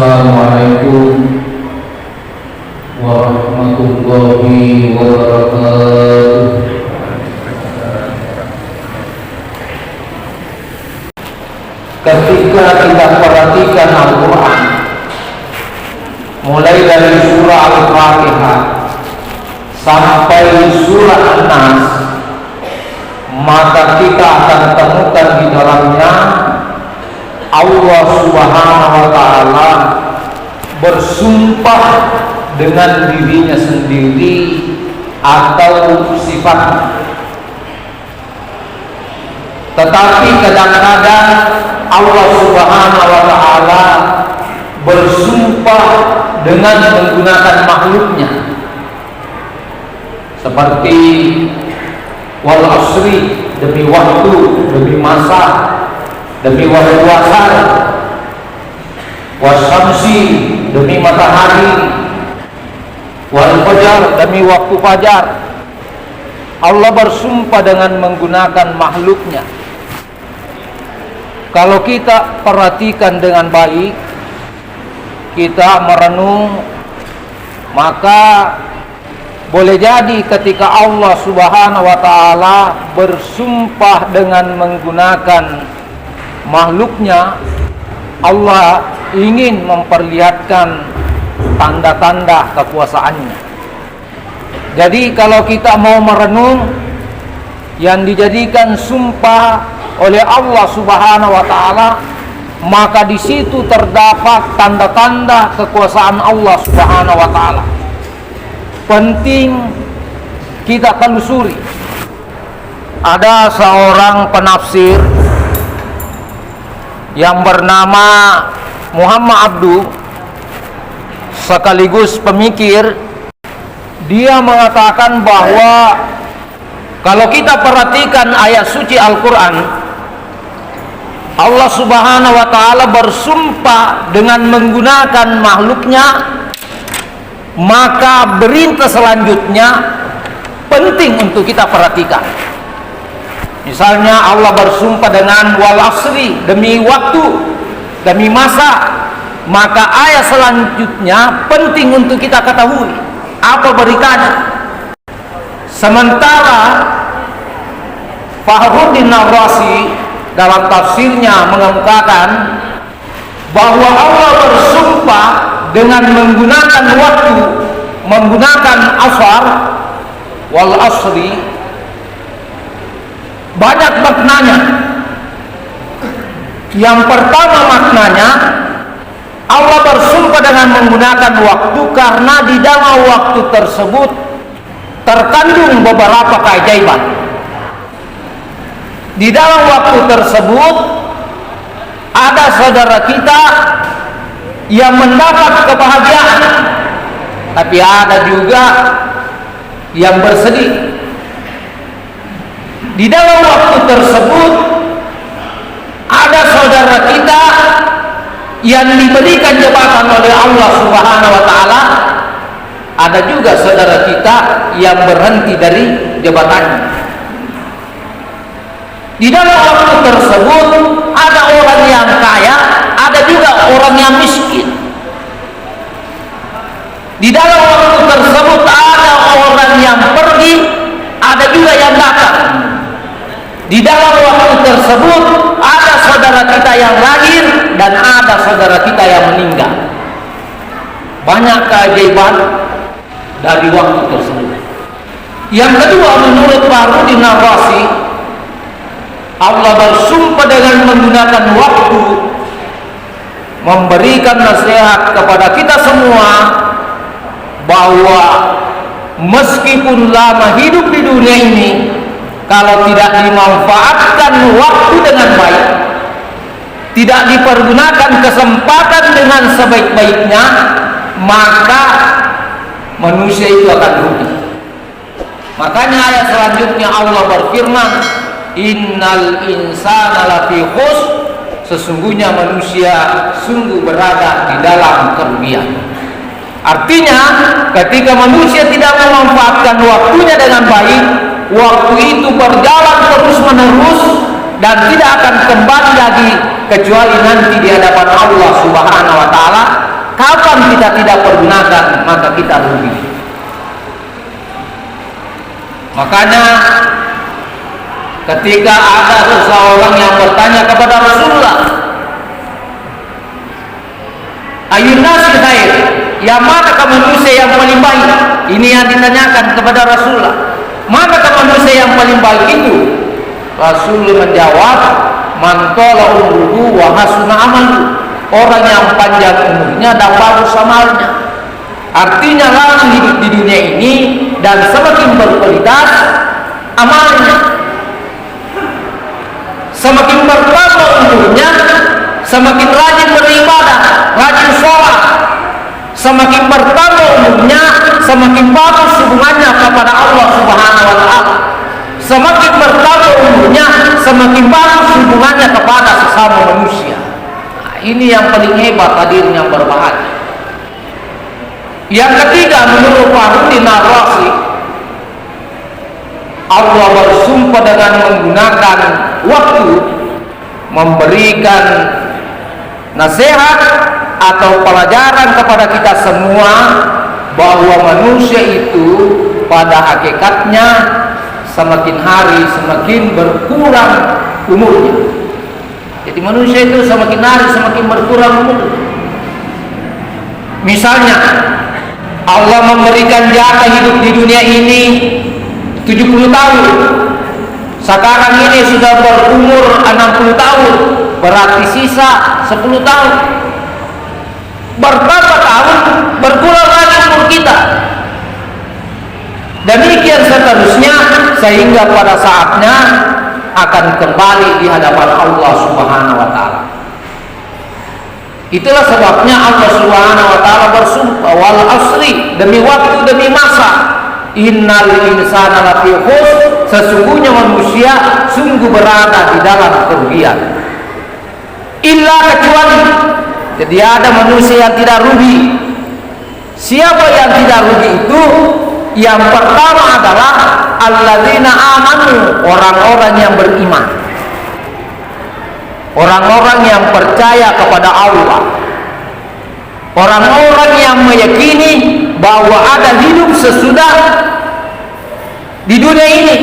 Assalamualaikum warahmatullahi wabarakatuh. Ketika kita perhatikan Al-Quran, mulai dari surah Al-Fatihah sampai surah An-Nas, maka kita akan temukan di dalamnya Allah Subhanahu wa ta'ala bersumpah dengan dirinya sendiri atau sifatnya. Tetapi kadang-kadang Allah Subhanahu wa ta'ala bersumpah dengan menggunakan makhluknya, seperti wal asri, demi waktu, demi masa, demi waktu asar, wasyamsi, demi matahari, wal fajar, demi waktu fajar. Allah bersumpah dengan menggunakan makhluknya. Kalau kita perhatikan dengan baik, kita merenung, maka boleh jadi ketika Allah Subhanahu wa ta'ala bersumpah dengan menggunakan makhluknya, Allah ingin memperlihatkan tanda-tanda kekuasaannya. Jadi kalau kita mau merenung, yang dijadikan sumpah oleh Allah Subhanahu wa ta'ala, maka di situ terdapat tanda-tanda kekuasaan Allah Subhanahu wa ta'ala. Penting kita telusuri. Ada seorang penafsir yang bernama Muhammad Abdu, sekaligus pemikir. Dia mengatakan bahwa kalau kita perhatikan ayat suci Al-Quran, Allah Subhanahu wa ta'ala bersumpah dengan menggunakan makhluknya, maka berita selanjutnya penting untuk kita perhatikan. Misalnya Allah bersumpah dengan wal asri, demi waktu, demi masa, maka ayat selanjutnya penting untuk kita ketahui apa beritanya. Sementara Fakhruddin Ar-Razi dalam tafsirnya mengungkapkan bahwa Allah bersumpah dengan menggunakan waktu, menggunakan asar, wal asri, banyak maknanya. Yang pertama maknanya, Allah bersumpah dengan menggunakan waktu karena di dalam waktu tersebut terkandung beberapa keajaiban. Di dalam waktu tersebut ada saudara kita yang mendapat kebahagiaan, tapi ada juga yang bersedih. Di dalam waktu tersebut ada saudara kita yang diberikan jabatan oleh Allah Subhanahu wa ta'ala, ada juga saudara kita yang berhenti dari jabatannya. Di dalam waktu tersebut ada orang yang kaya, ada juga orang yang miskin. Di dalam waktu tersebut ada orang yang pergi, ada juga yang datang. Di dalam waktu tersebut ada saudara kita yang lahir dan ada saudara kita yang meninggal. Banyak keajaiban dari waktu tersebut. Yang kedua, menurut Fakhruddin Ar-Razi, Allah bersumpah dengan menggunakan waktu, memberikan nasihat kepada kita semua bahwa meskipun lama hidup di dunia ini, kalau tidak dimanfaatkan waktu dengan baik, tidak dipergunakan kesempatan dengan sebaik-baiknya, maka manusia itu akan rugi. Makanya ayat selanjutnya Allah berfirman, innal insana lafi khusr, sesungguhnya manusia sungguh berada di dalam kerugian. Artinya ketika manusia tidak memanfaatkan waktunya dengan baik, waktu itu berjalan terus menerus dan tidak akan kembali lagi kecuali nanti di hadapan Allah Subhanahu wa ta'ala kapan kita tidak pergunakan, maka kita rugi. Makanya ketika ada seseorang yang bertanya kepada Rasulullah, ayun nasi khair, yang manakah manusia yang paling baik? Ini yang ditanyakan kepada Rasulullah. Manakah manusia yang paling baik itu? Rasul menjawab, man tala umruhu wa hasuna amaluhu. Orang yang panjang umurnya dan bagus amalnya. Artinya lalu hidup di dunia ini dan semakin berkualitas amalnya. Semakin bertambah umurnya, semakin rajin beribadah, rajin sholat. Semakin bertambah umurnya, semakin bagus hubungannya kepada Allah Subhanahu wa Ta'ala. Semakin bertambah umurnya, semakin bagus hubungannya kepada sesama manusia. Nah, ini yang paling hebat, hadirin yang berbahagia. Yang ketiga, menurut Fahrudin Ar-Razi, Allah bersumpah dengan menggunakan waktu, memberikan nasihat atau pelajaran kepada kita semua bahwa manusia itu pada hakikatnya semakin hari semakin berkurang umurnya. Jadi manusia itu semakin hari semakin berkurang umurnya. Misalnya Allah memberikan jatah hidup di dunia ini 70 tahun. Sekarang ini sudah berumur 60 tahun, berarti sisa 10 tahun. Bertambah tahun, berkurang lagi umur kita. Demikian seterusnya, sehingga pada saatnya akan kembali di hadapan Allah Subhanahu wa Ta'ala. Itulah sebabnya Allah Subhanahu wa Ta'ala bersumpah, wal asri, demi waktu, demi masa, innal insana lafi khusr, sesungguhnya manusia sungguh berada di dalam kerugian. Illa, kecuali, jadi ada manusia yang tidak rugi. Siapa yang tidak rugi itu? Yang pertama adalah alladzina amanu, orang-orang yang beriman, orang-orang yang percaya kepada Allah, orang-orang yang meyakini bahwa ada hidup sesudah di dunia ini.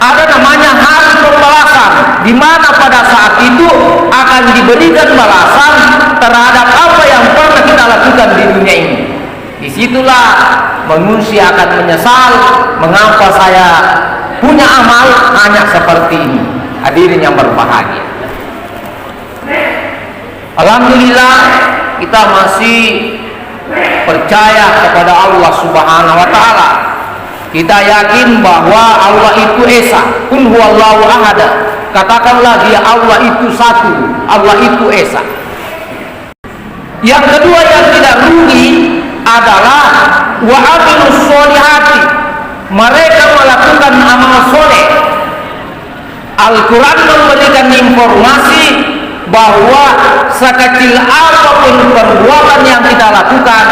Ada namanya hari pembalasan, di mana pada saat itu akan diberikan balasan terhadap apa yang pernah kita lakukan di dunia ini. Disitulah manusia akan menyesal, mengapa saya punya amal hanya seperti ini. Hadirin yang berbahagia, alhamdulillah kita masih percaya kepada Allah Subhanahu wa Ta'ala. Kita yakin bahwa Allah itu Esa. Qul huwallahu ahad. Katakanlah dia Allah itu satu, Allah itu Esa. Yang kedua yang tidak rugi adalah wa amilus sholihati, mereka melakukan amal soleh. Al-Quran memberikan informasi bahwa sekecil apapun perbuatan yang kita lakukan,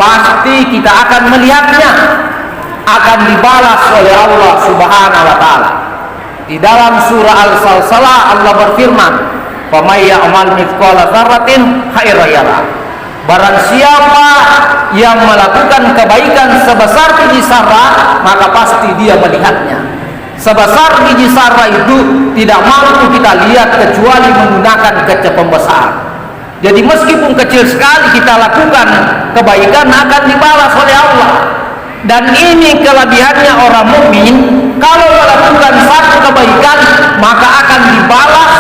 pasti kita akan melihatnya, akan dibalas oleh Allah Subhanahu wa Ta'ala. Di dalam surah Al-Salsalah Allah berfirman, "Faman ya'mal mithqala dzarratin khairan yarah." Barang siapa yang melakukan kebaikan sebesar biji zarah, maka pasti dia melihatnya. Sebesar biji zarah itu tidak mampu kita lihat kecuali menggunakan kaca pembesar. Jadi meskipun kecil sekali kita lakukan kebaikan, akan dibalas oleh Allah. Dan ini kelebihannya orang mukmin, kalau melakukan satu kebaikan maka akan dibalas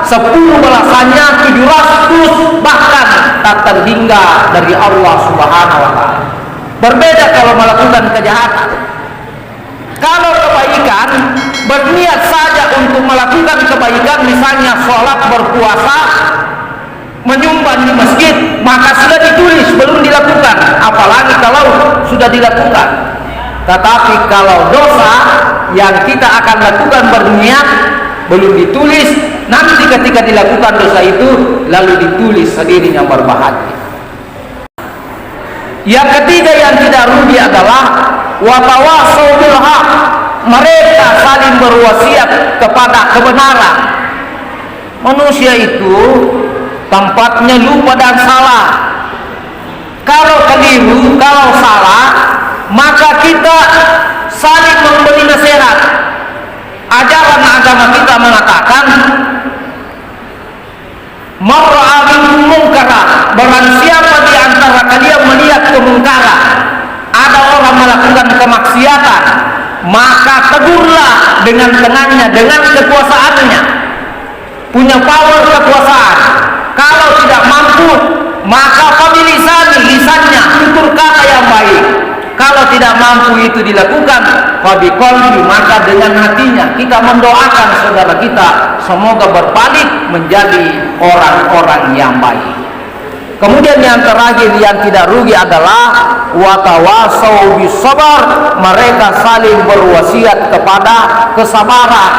10 balasannya, 700 bahkan tak terhingga dari Allah Subhanahu wa Ta'ala. Berbeda kalau melakukan kejahatan. Kalau kebaikan, berniat saja untuk melakukan kebaikan, misalnya sholat, berpuasa, menyumbang di masjid, maka sudah ditulis, belum dilakukan, apalagi kalau sudah dilakukan. Tetapi kalau dosa yang kita akan lakukan berniat, belum ditulis, nanti ketika dilakukan dosa itu lalu ditulis, hadirin yang berbahagia. Yang ketiga yang tidak rugi adalah watawasau bil haq, mereka saling berwasiat kepada kebenaran. Manusia itu tempatnya lupa dan salah. Kalau keliru, kalau salah, maka kita saling memberi nasihat. Ajaran agama kita mengatakan, mar'a minkum munkara, barang siapa di antara kalian melihat kemungkaran, ada orang melakukan kemaksiatan, maka tegurlah dengan tangannya, dengan kekuasaannya, punya power kekuasaan. Kalau tidak mampu, maka lisannya, tutur kata yang baik. Kalau tidak mampu itu dilakukan, fabiqalbi, maka dengan hatinya kita mendoakan saudara kita semoga berbalik menjadi orang-orang yang baik. Kemudian yang terakhir yang tidak rugi adalah watawasau bisabar, mereka saling berwasiat kepada kesabaran.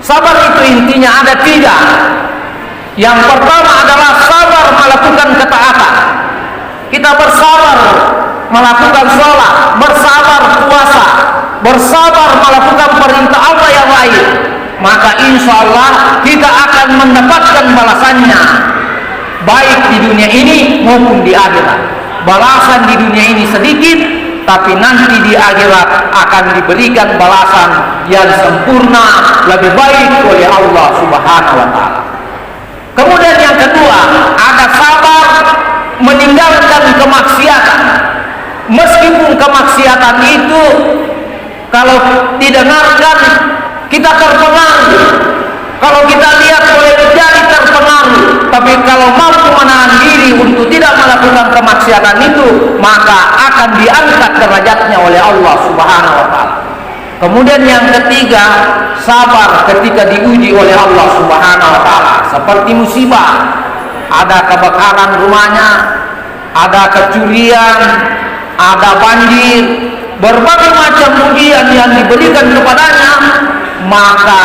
Sabar itu intinya ada 3. Yang pertama adalah sabar melakukan ketaatan. Kita bersabar melakukan sholat, bersabar puasa, bersabar melakukan perintah Allah yang lain, maka insya Allah kita akan mendapatkan balasannya, baik di dunia ini maupun di akhirat. Balasan di dunia ini sedikit, tapi nanti di akhirat akan diberikan balasan yang sempurna, lebih baik oleh Allah Subhanahu wa Ta'ala. Kemudian yang kedua, ada sabar meninggalkan kemaksiatan. Meskipun kemaksiatan itu kalau didengarkan kita terpengaruh, kalau kita lihat boleh jadi terpengaruh, tapi kalau mampu menahan diri untuk tidak melakukan kemaksiatan itu, maka akan diangkat derajatnya oleh Allah Subhanahu wa Ta'ala. Kemudian yang ketiga, sabar ketika diuji oleh Allah Subhanahu wa Ta'ala, seperti musibah, ada kebakaran rumahnya, ada kecurian, ada banjir, berbagai macam ujian yang diberikan kepadanya, maka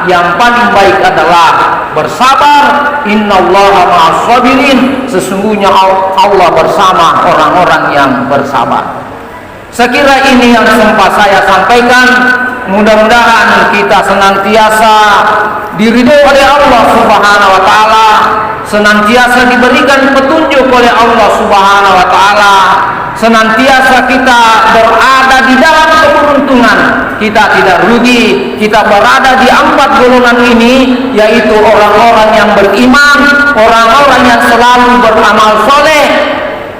yang paling baik adalah bersabar. Innallaha ma'as sabirin, sesungguhnya Allah bersama orang-orang yang bersabar. Sekira ini yang sempat saya sampaikan. Mudah-mudahan kita senantiasa diridhoi oleh Allah Subhanahu wa Ta'ala, senantiasa diberikan petunjuk oleh Allah Subhanahu wa Ta'ala, senantiasa kita berada di dalam keberuntungan, kita tidak rugi, kita berada di 4 golongan ini, yaitu orang-orang yang beriman, orang-orang yang selalu beramal soleh,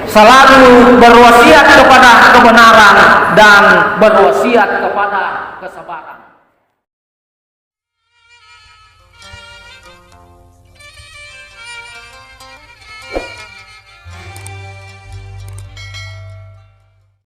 selalu berwasiat kepada kebenaran dan berwasiat kepada kesabaran.